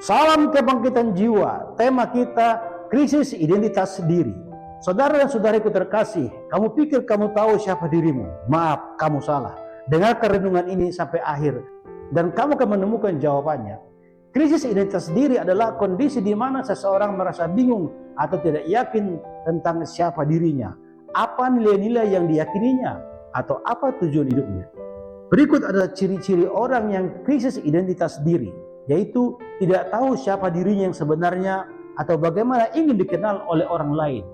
Salam kebangkitan jiwa. Tema kita krisis identitas diri. Saudara dan saudariku terkasih, kamu pikir kamu tahu siapa dirimu? Maaf, kamu salah. Dengarkan renungan ini sampai akhir dan kamu akan menemukan jawabannya. Krisis identitas diri adalah kondisi di mana seseorang merasa bingung atau tidak yakin tentang siapa dirinya, apa nilai-nilai yang diyakininya, atau apa tujuan hidupnya. Berikut adalah ciri-ciri orang yang krisis identitas diri, yaitu tidak tahu siapa dirinya yang sebenarnya atau bagaimana ingin dikenal oleh orang lain,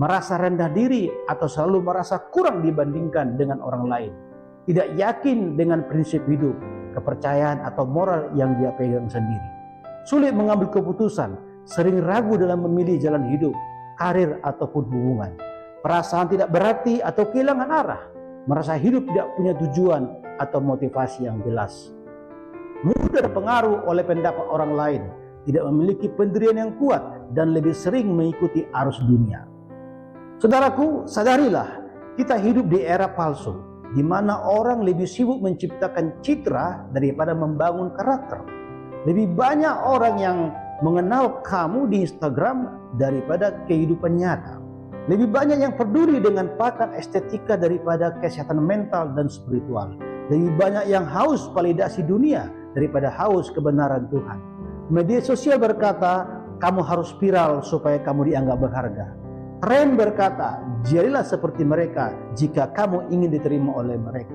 merasa rendah diri atau selalu merasa kurang dibandingkan dengan orang lain, tidak yakin dengan prinsip hidup, kepercayaan atau moral yang dia pegang sendiri, sulit mengambil keputusan, sering ragu dalam memilih jalan hidup, karir ataupun hubungan, perasaan tidak berarti atau kehilangan arah, merasa hidup tidak punya tujuan atau motivasi yang jelas, mudah terpengaruh oleh pendapat orang lain, tidak memiliki pendirian yang kuat dan lebih sering mengikuti arus dunia. Saudaraku, sadarilah kita hidup di era palsu, di mana orang lebih sibuk menciptakan citra daripada membangun karakter. Lebih banyak orang yang mengenal kamu di Instagram daripada kehidupan nyata. Lebih banyak yang peduli dengan pakar estetika daripada kesehatan mental dan spiritual. Lebih banyak yang haus validasi dunia daripada haus kebenaran Tuhan. Media sosial berkata, kamu harus viral supaya kamu dianggap berharga. Tren berkata, jadilah seperti mereka jika kamu ingin diterima oleh mereka.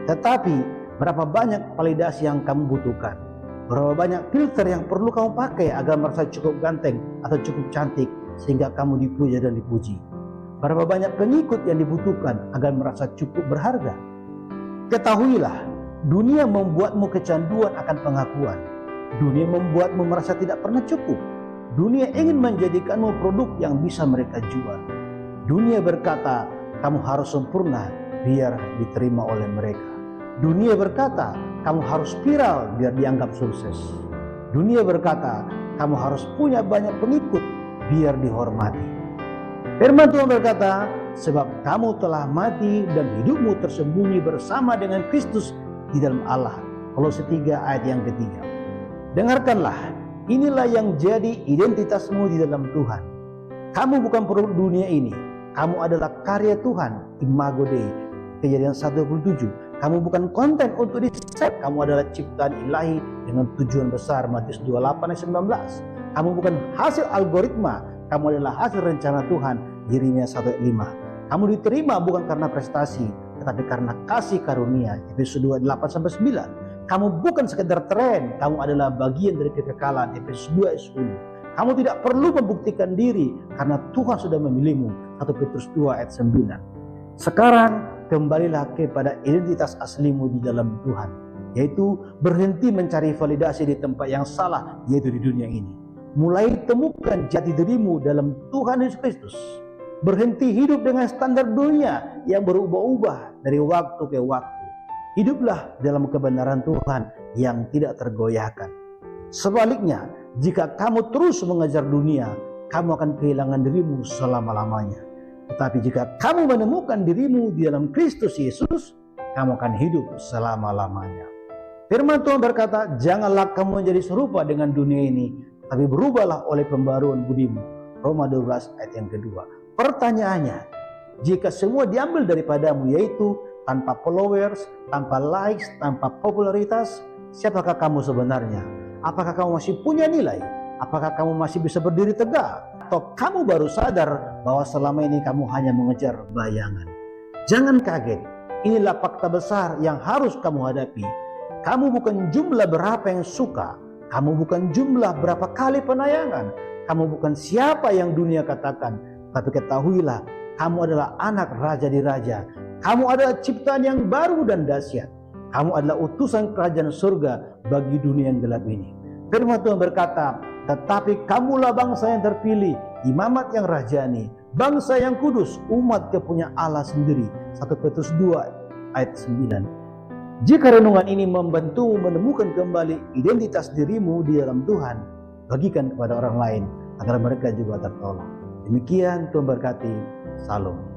Tetapi, berapa banyak validasi yang kamu butuhkan? Berapa banyak filter yang perlu kamu pakai agar merasa cukup ganteng atau cukup cantik sehingga kamu dipuja dan dipuji? Berapa banyak pengikut yang dibutuhkan agar merasa cukup berharga? Ketahuilah, dunia membuatmu kecanduan akan pengakuan. Dunia membuatmu merasa tidak pernah cukup. Dunia ingin menjadikanmu produk yang bisa mereka jual. Dunia berkata, kamu harus sempurna biar diterima oleh mereka. Dunia berkata, kamu harus viral biar dianggap sukses. Dunia berkata, kamu harus punya banyak pengikut biar dihormati. Firman Tuhan berkata, sebab kamu telah mati dan hidupmu tersembunyi bersama dengan Kristus di dalam Allah. Kolose 3 ayat yang ketiga. Dengarkanlah, inilah yang jadi identitasmu di dalam Tuhan. Kamu bukan produk dunia ini. Kamu adalah karya Tuhan, Imago Dei, Kejadian 1:27. Kamu bukan konten untuk di-save. Kamu adalah ciptaan ilahi dengan tujuan besar, Matius 28 ayat 19. Kamu bukan hasil algoritma. Kamu adalah hasil rencana Tuhan, Yeremia 1 ayat 5. Kamu diterima bukan karena prestasi, tetapi karena kasih karunia, Efesus 2 ayat 8-9. Kamu bukan sekedar tren, kamu adalah bagian dari kekekalan, Efesus 2 ayat 10. Kamu tidak perlu membuktikan diri karena Tuhan sudah memilihmu, 1 Petrus 2 ayat 9. Sekarang kembalilah kepada identitas aslimu di dalam Tuhan, yaitu berhenti mencari validasi di tempat yang salah, yaitu di dunia ini. Mulai temukan jati dirimu dalam Tuhan Yesus Kristus. Berhenti hidup dengan standar dunia yang berubah-ubah dari waktu ke waktu. Hiduplah dalam kebenaran Tuhan yang tidak tergoyahkan. Sebaliknya, jika kamu terus mengejar dunia, kamu akan kehilangan dirimu selama-lamanya. Tetapi jika kamu menemukan dirimu di dalam Kristus Yesus, kamu akan hidup selama-lamanya. Firman Tuhan berkata, janganlah kamu menjadi serupa dengan dunia ini, tapi berubahlah oleh pembaruan budimu. Roma 12 ayat yang kedua. Pertanyaannya, jika semua diambil daripadamu, yaitu tanpa followers, tanpa likes, tanpa popularitas, siapakah kamu sebenarnya? Apakah kamu masih punya nilai? Apakah kamu masih bisa berdiri tegak? Atau kamu baru sadar bahwa selama ini kamu hanya mengejar bayangan? Jangan kaget, inilah fakta besar yang harus kamu hadapi. Kamu bukan jumlah berapa yang suka, kamu bukan jumlah berapa kali penayangan, kamu bukan siapa yang dunia katakan, tapi ketahuilah, kamu adalah anak raja di raja. Kamu adalah ciptaan yang baru dan dahsyat. Kamu adalah utusan kerajaan surga bagi dunia yang gelap ini. Firman Tuhan berkata, tetapi kamulah bangsa yang terpilih, imamat yang rajani, bangsa yang kudus, umat kepunyaan Allah sendiri. 1 Petrus 2 ayat 9. Jika renungan ini membantu menemukan kembali identitas dirimu di dalam Tuhan, bagikan kepada orang lain agar mereka juga tertolong. Demikian Tuhan berkati. Salam.